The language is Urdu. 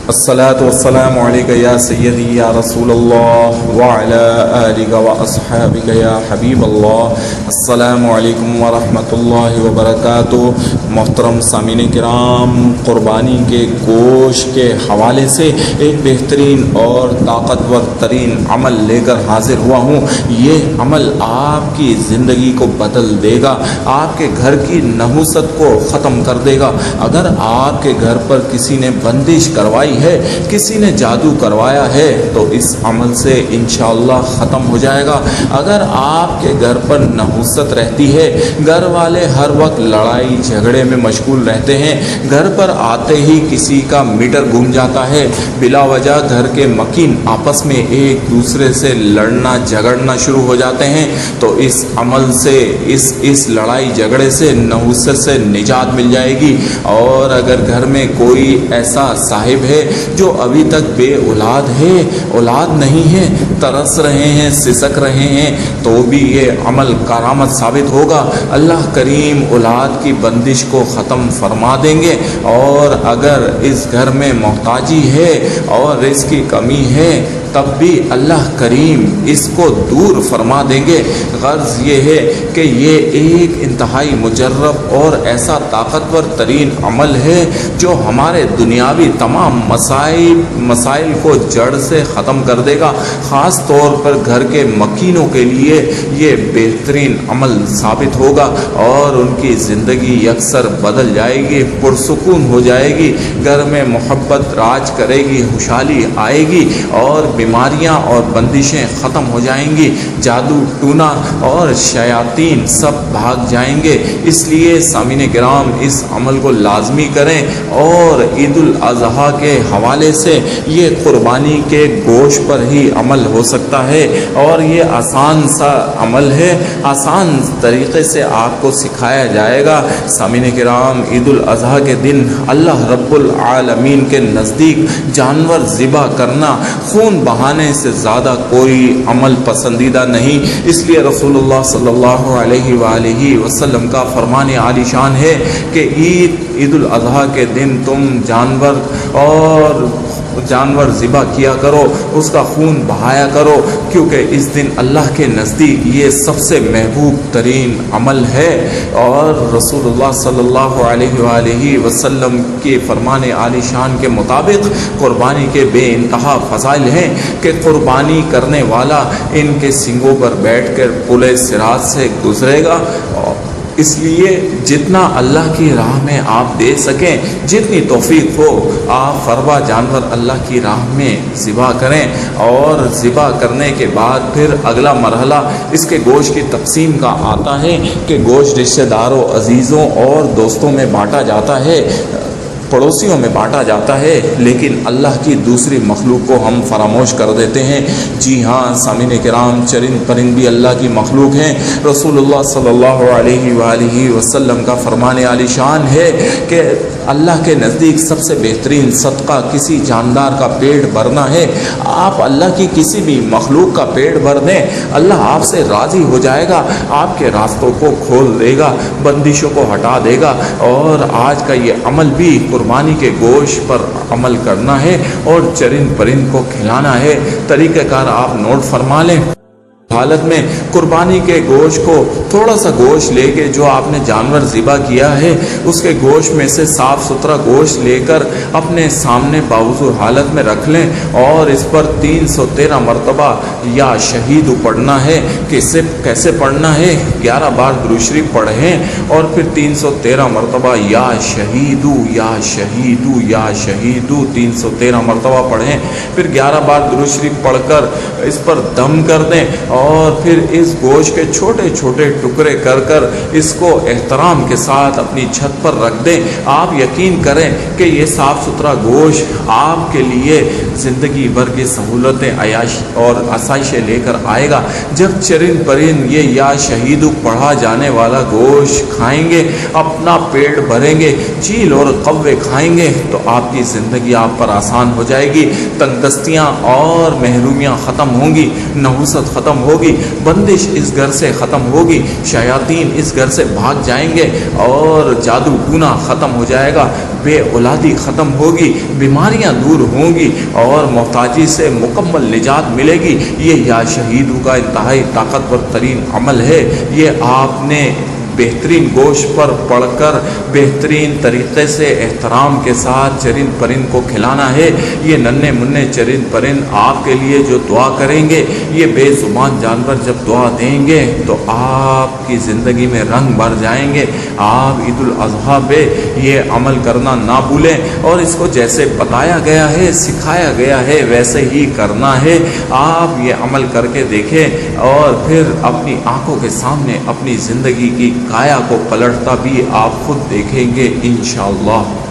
الصلاة والسلام عليك يا سيدي يا رسول الله وعلى آلك وأصحابك يا حبيب الله. السلام علیکم ورحمۃ اللہ وبرکاتہ. محترم سامعین کرام، قربانی کے گوشت کے حوالے سے ایک بہترین اور طاقتور ترین عمل لے کر حاضر ہوا ہوں. یہ عمل آپ کی زندگی کو بدل دے گا، آپ کے گھر کی نحوست کو ختم کر دے گا. اگر آپ کے گھر پر کسی نے بندش کروائی ہے، کسی نے جادو کروایا ہے، تو اس عمل سے انشاءاللہ ختم ہو جائے گا. اگر آپ کے گھر پر نحوست رہتی ہے، گھر والے ہر وقت لڑائی جھگڑے میں مشغول رہتے ہیں، گھر پر آتے ہی کسی کا میٹر گھوم جاتا ہے، بلا وجہ گھر کے مکین آپس میں ایک دوسرے سے لڑنا جھگڑنا شروع ہو جاتے ہیں، تو اس عمل سے اس لڑائی جھگڑے سے نحوست سے نجات مل جائے گی. اور اگر گھر میں کوئی ایسا صاحب ہے جو ابھی تک بے اولاد ہے، اولاد نہیں ہے، ترس رہے ہیں، سسک رہے ہیں، تو بھی یہ عمل کارآمد ثابت ہوگا. اللہ کریم اولاد کی بندش کو ختم فرما دیں گے. اور اگر اس گھر میں محتاجی ہے اور رزق کی کمی ہے، تب بھی اللہ کریم اس کو دور فرما دیں گے. غرض یہ ہے کہ یہ ایک انتہائی مجرب اور ایسا طاقتور ترین عمل ہے جو ہمارے دنیاوی تمام مسائل کو جڑ سے ختم کر دے گا. خاص طور پر گھر کے مکینوں کے لیے یہ بہترین عمل ثابت ہوگا اور ان کی زندگی یکسر بدل جائے گی، پرسکون ہو جائے گی، گھر میں محبت راج کرے گی، خوشحالی آئے گی اور بیماریاں اور بندشیں ختم ہو جائیں گی، جادو ٹونا اور شیاطین سب بھاگ جائیں گے. اس لیے سامعین کرام اس عمل کو لازمی کریں. اور عید الاضحیٰ کے حوالے سے یہ قربانی کے گوشت پر ہی عمل ہو سکتا ہے اور یہ آسان سا عمل ہے، آسان طریقے سے آپ کو سکھایا جائے گا. سامعین کرام، عید الاضحیٰ کے دن اللہ رب العالمین کے نزدیک جانور ذبح کرنا خون بہانے سے زیادہ کوئی عمل پسندیدہ نہیں. اس لیے رسول اللہ صلی اللہ علیہ وآلہ وسلم کا فرمان عالی شان ہے کہ عید الاضحیٰ کے دن تم جانور ذبح کیا کرو، اس کا خون بہایا کرو، کیونکہ اس دن اللہ کے نزدیک یہ سب سے محبوب ترین عمل ہے. اور رسول اللہ صلی اللہ علیہ وآلہ وسلم کے فرمان عالی شان کے مطابق قربانی کے بے انتہا فضائل ہیں کہ قربانی کرنے والا ان کے سنگوں پر بیٹھ کر پل صراط سے گزرے گا. اس لیے جتنا اللہ کی راہ میں آپ دے سکیں، جتنی توفیق ہو، آپ فروا جانور اللہ کی راہ میں ذبح کریں. اور ذبح کرنے کے بعد پھر اگلا مرحلہ اس کے گوشت کی تقسیم کا آتا ہے کہ گوشت رشتہ داروں، عزیزوں اور دوستوں میں بانٹا جاتا ہے، پڑوسیوں میں بانٹا جاتا ہے، لیکن اللہ کی دوسری مخلوق کو ہم فراموش کر دیتے ہیں. جی ہاں سامعین کرام، چرند پرند بھی اللہ کی مخلوق ہیں. رسول اللہ صلی اللہ علیہ وآلہ وسلم کا فرمان عالی شان ہے کہ اللہ کے نزدیک سب سے بہترین صدقہ کسی جاندار کا پیٹ بھرنا ہے. آپ اللہ کی کسی بھی مخلوق کا پیٹ بھر دیں، اللہ آپ سے راضی ہو جائے گا، آپ کے راستوں کو کھول دے گا، بندشوں کو ہٹا دے گا. اور آج کا یہ عمل بھی قربانی کے گوشت پر عمل کرنا ہے اور چرند پرند کو کھلانا ہے. طریقہ کار آپ نوٹ فرما لیں. حالت میں قربانی کے گوشت کو تھوڑا سا گوشت لے کے جو آپ نے جانور ذبح کیا ہے، اس کے گوشت میں سے صاف ستھرا گوشت لے کر اپنے سامنے باوضو حالت میں رکھ لیں اور اس پر 313 مرتبہ یا شہید پڑھنا ہے. کیسے پڑھنا ہے؟ 11 بار درود شریف پڑھیں اور پھر 313 مرتبہ یا شہیدو یا شہیدو یا شہیدو 313 مرتبہ پڑھیں. پھر 11 بار درود شریف پڑھ کر اس پر دم کر دیں اور پھر اس گوشت کے چھوٹے چھوٹے ٹکڑے کر کر اس کو احترام کے ساتھ اپنی چھت پر رکھ دیں. آپ یقین کریں کہ یہ صاف ستھرا گوشت آپ کے لیے زندگی بھر کی سہولتیں، عیاش اور آسائشیں لے کر آئے گا. جب چرند پرند یہ یا شہید پڑھا جانے والا گوشت کھائیں گے، اپنا پیٹ بھریں گے، چیل اور قوے کھائیں گے، تو آپ کی زندگی آپ پر آسان ہو جائے گی. تنگ دستیاں اور محرومیاں ختم ہوں گی، نحوست ختم ہوگی. ہوگی، بندش اس گھر سے ختم ہوگی، شیاطین اس گھر سے بھاگ جائیں گے اور جادو ٹونا ختم ہو جائے گا، بے اولادی ختم ہوگی، بیماریاں دور ہوں گی اور محتاجی سے مکمل نجات ملے گی۔ یہ یا شہیدوں کا انتہائی طاقتور ترین عمل ہے۔ یہ آپ نے بہترین گوشت پر پڑھ کر بہترین طریقے سے احترام کے ساتھ چرند پرند کو کھلانا ہے۔ یہ ننھے منھے چرند پرند آپ کے لیے جو دعا کریں گے، یہ بے زبان جانور جب دعا دیں گے تو آپ کی زندگی میں رنگ بھر جائیں گے۔ آپ عید الاضحیٰ پہ یہ عمل کرنا نہ بھولیں اور اس کو جیسے بتایا گیا ہے، سکھایا گیا ہے، ویسے ہی کرنا ہے۔ آپ یہ عمل کر کے دیکھیں اور پھر اپنی آنکھوں کے سامنے اپنی زندگی کی کایا کو پلٹتا بھی آپ خود دیکھیں گے انشاءاللہ۔